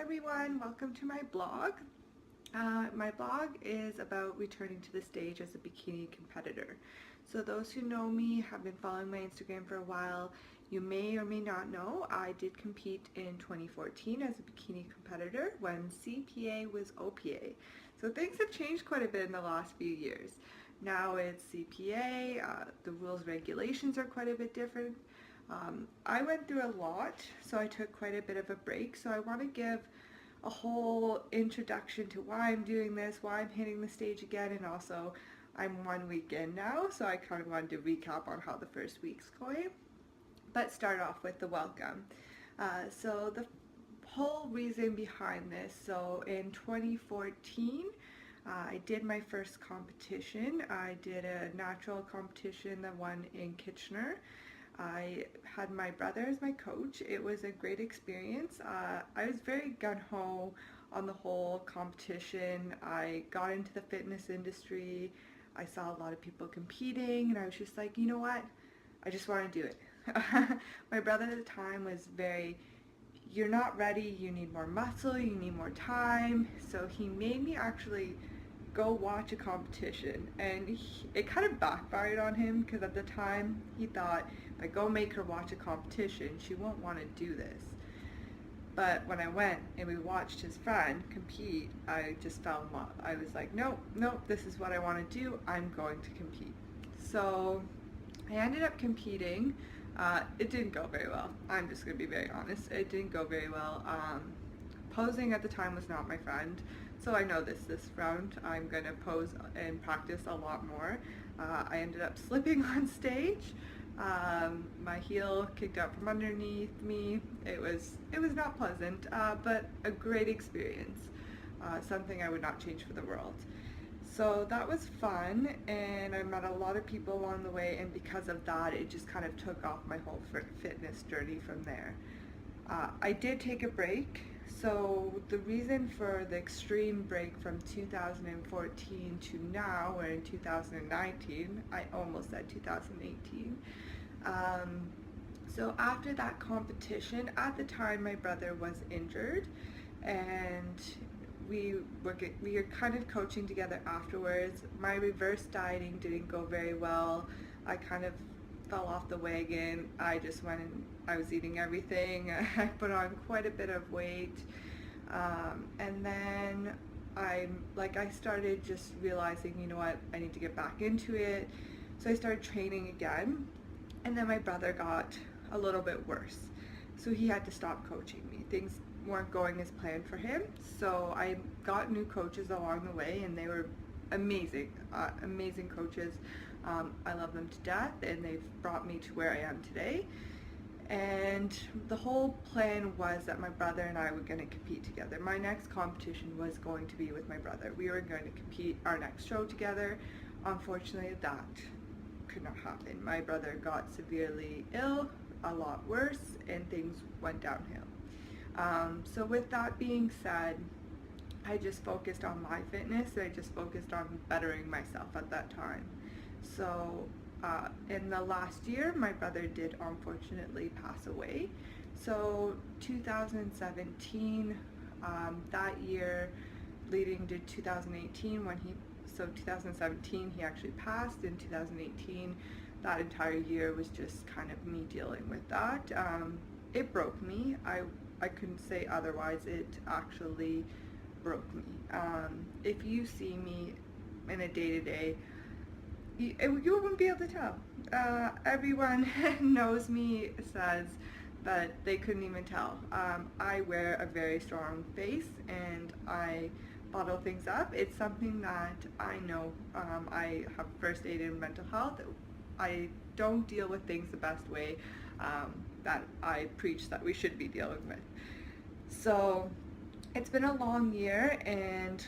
everyone, welcome to my blog. My blog is about returning to the stage as a bikini competitor. So those who know me, have been following my Instagram for a while, you may or may not know I did compete in 2014 as a bikini competitor when CPA was OPA. So things have changed quite a bit in the last few years. Now it's CPA, the rules regulations are quite a bit different. I went through a lot, so I took quite a bit of a break. So I want to give a whole introduction to why I'm doing this, why I'm hitting the stage again, and also I'm 1 week in now, so I kind of wanted to recap on how the first week's going. But start off with the welcome. So the whole reason behind this, so in 2014, I did my first competition. I did a natural competition, the one in Kitchener. I had my brother as my coach. It was a great experience. I was very gung-ho on the whole competition. I got into the fitness industry. I saw a lot of people competing and I was just like, you know what? I just want to do it. My brother at the time was very, you're not ready, you need more muscle, you need more time. So he made me actually go watch a competition, and it kind of backfired on him because at the time he thought, if I go make her watch a competition, she won't want to do this. But when I went and we watched his friend compete, I just fell in love. I was like, nope, this is what I want to do. I'm going to compete. So I ended up competing. It didn't go very well. I'm just going to be very honest. It didn't go very well. Posing at the time was not my friend. So I know this round I'm going to pose and practice a lot more. I ended up slipping on stage. My heel kicked out from underneath me. It was not pleasant, but a great experience. Something I would not change for the world. So that was fun, and I met a lot of people along the way, and because of that, it just kind of took off my whole fitness journey from there. I did take a break. So the reason for the extreme break from 2014 to now, we're in 2019, I almost said 2018. So after that competition, at the time my brother was injured, and we were kind of coaching together afterwards. My reverse dieting didn't go very well. I kind of fell off the wagon. I just went and I was eating everything. I put on quite a bit of weight, and then I started just realizing, you know what, I need to get back into it. So I started training again, and then my brother got a little bit worse, so he had to stop coaching me. Things weren't going as planned for him, so I got new coaches along the way, and they were amazing, amazing coaches. I love them to death, and they've brought me to where I am today. And the whole plan was that my brother and I were going to compete together. My next competition was going to be with my brother. We were going to compete our next show together. Unfortunately, that could not happen. My brother got severely ill, a lot worse, and things went downhill. So with that being said, I just focused on my fitness. I just focused on bettering myself at that time. So in the last year, my brother did unfortunately pass away. So 2017, that year leading to 2018, 2017 he actually passed. In 2018, that entire year was just kind of me dealing with that. It broke me. I couldn't say otherwise. It actually broke me. If you see me in a day-to-day, you wouldn't be able to tell. Everyone knows me, says that they couldn't even tell. I wear a very strong face, and I bottle things up. It's something that I know. I have first aid in mental health. I don't deal with things the best way that I preach that we should be dealing with. So it's been a long year, and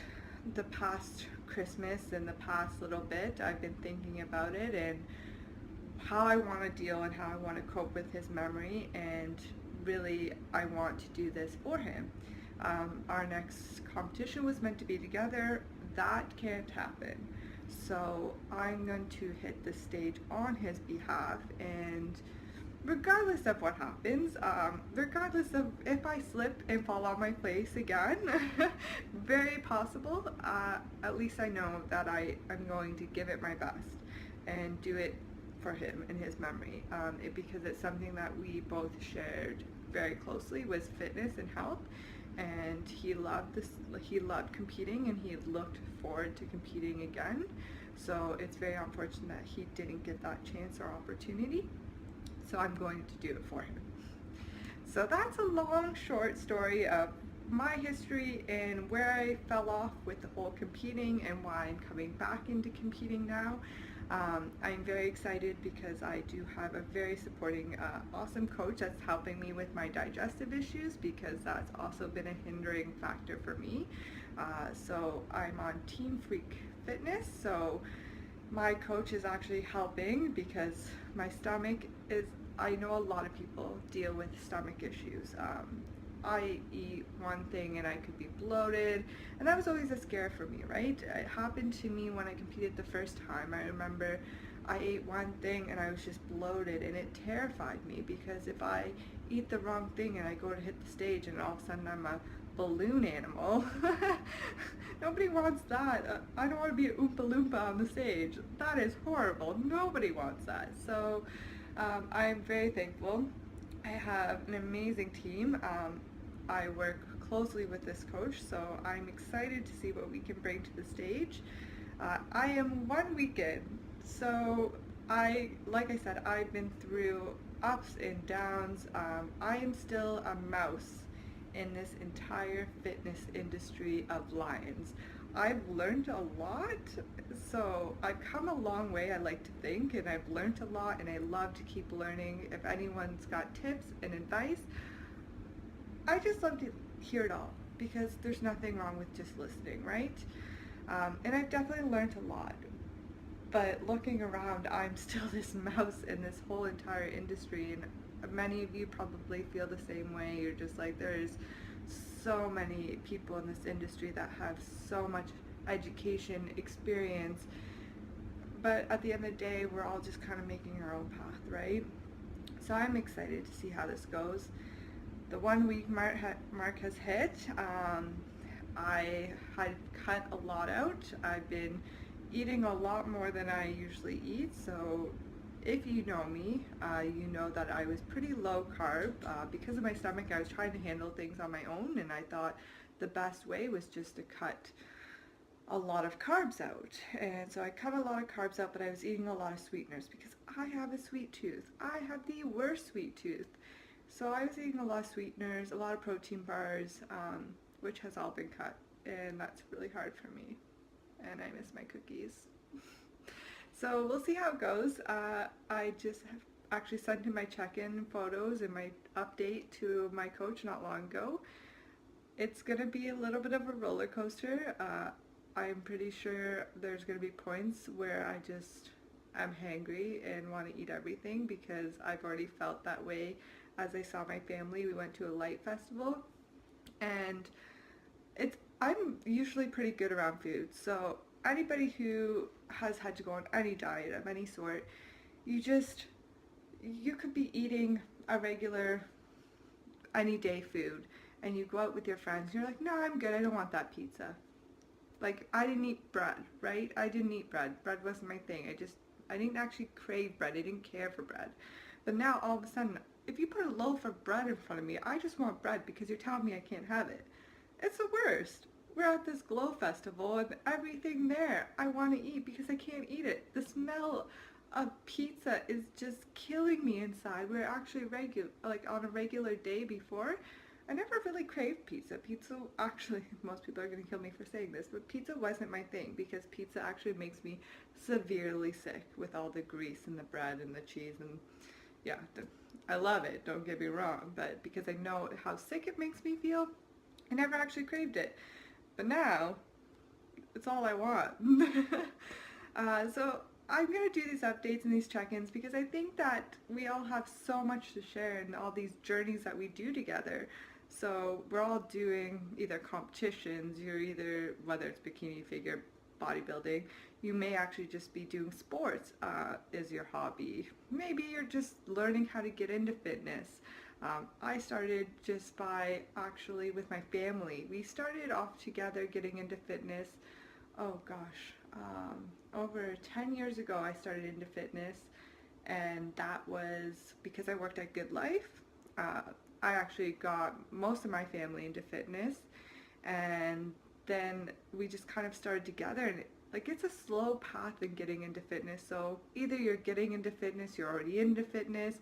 the past Christmas and the past little bit, I've been thinking about it and how I want to deal and how I want to cope with his memory, and really I want to do this for him. Our next competition was meant to be together. That can't happen. So I'm going to hit the stage on his behalf, and regardless of what happens, regardless of if I slip and fall on my face again, very possible, at least I know that I am going to give it my best and do it for him in his memory, because it's something that we both shared very closely, was fitness and health, and he loved competing, and he looked forward to competing again. So it's very unfortunate that he didn't get that chance or opportunity. So I'm going to do it for him. So that's a long, short story of my history and where I fell off with the whole competing and why I'm coming back into competing now. I'm very excited because I do have a very supporting, awesome coach that's helping me with my digestive issues, because that's also been a hindering factor for me. So I'm on Team Freak Fitness, so my coach is actually helping because my stomach is, I know a lot of people deal with stomach issues. I eat one thing and I could be bloated, and that was always a scare for me, right? It happened to me when I competed the first time. I remember I ate one thing and I was just bloated, and it terrified me, because if I eat the wrong thing and I go to hit the stage and all of a sudden I'm a balloon animal, nobody wants that. I don't want to be an Oompa Loompa on the stage. That is horrible. Nobody wants that. So I am very thankful. I have an amazing team. I work closely with this coach, so I'm excited to see what we can bring to the stage. I am 1 week in, so like I said, I've been through ups and downs. I am still a mouse in this entire fitness industry of lions. I've learned a lot, so I've come a long way, I like to think, and I've learned a lot, and I love to keep learning. If anyone's got tips and advice, I just love to hear it all, because there's nothing wrong with just listening, right? And I've definitely learned a lot, but looking around, I'm still this mouse in this whole entire industry, and many of you probably feel the same way. You're just like, there's so many people in this industry that have so much education, experience, but at the end of the day, we're all just kind of making our own path, right? So I'm excited to see how this goes. The 1 week mark has hit. I had cut a lot out. I've been eating a lot more than I usually eat, so if you know me, you know that I was pretty low carb. Because of my stomach, I was trying to handle things on my own, and I thought the best way was just to cut a lot of carbs out. And so I cut a lot of carbs out, but I was eating a lot of sweeteners because I have a sweet tooth. I have the worst sweet tooth. So I was eating a lot of sweeteners, a lot of protein bars, which has all been cut, and that's really hard for me, and I miss my cookies. So we'll see how it goes. I just have actually sent in my check-in photos and my update to my coach not long ago. It's going to be a little bit of a roller coaster. I'm pretty sure there's going to be points where I just am hangry and want to eat everything, because I've already felt that way as I saw my family. We went to a light festival, and I'm usually pretty good around food, so anybody who has had to go on any diet of any sort, you could be eating a regular any day food, and you go out with your friends and you're like, no, I'm good, I don't want that pizza. Like, I didn't eat bread, right? I didn't eat bread. Bread wasn't my thing. I didn't actually crave bread. I didn't care for bread. But now all of a sudden, if you put a loaf of bread in front of me, I just want bread because you're telling me I can't have it. It's the worst. We're at this Glow Festival and everything there I want to eat because I can't eat it. The smell of pizza is just killing me inside. We're actually on a regular day before, I never really craved pizza. Pizza, actually, most people are going to kill me for saying this, but pizza wasn't my thing, because pizza actually makes me severely sick with all the grease and the bread and the cheese, and yeah, I love it, don't get me wrong, but because I know how sick it makes me feel, I never actually craved it. But now, it's all I want. So I'm going to do these updates and these check-ins because I think that we all have so much to share in all these journeys that we do together. So we're all doing either competitions, whether it's bikini figure, bodybuilding. You may actually just be doing sports is your hobby. Maybe you're just learning how to get into fitness. I started just by actually with my family. We started off together getting into fitness. Oh gosh, over 10 years ago I started into fitness, and that was because I worked at Good Life. Uh, I actually got most of my family into fitness, and then we just kind of started together, and like it's a slow path in getting into fitness. So either you're getting into fitness, you're already into fitness.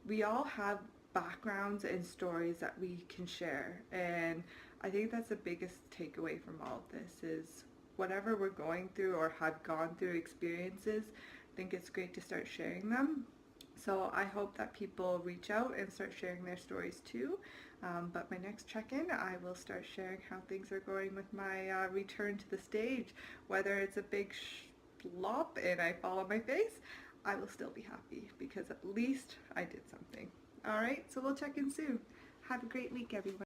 We all have backgrounds and stories that we can share, and I think that's the biggest takeaway from all of this is whatever we're going through or have gone through experiences, I think it's great to start sharing them. So I hope that people reach out and start sharing their stories too. But my next check-in, I will start sharing how things are going with my return to the stage. Whether it's a big flop and I fall on my face, I will still be happy because at least I did something. All right, so we'll check in soon. Have a great week, everyone.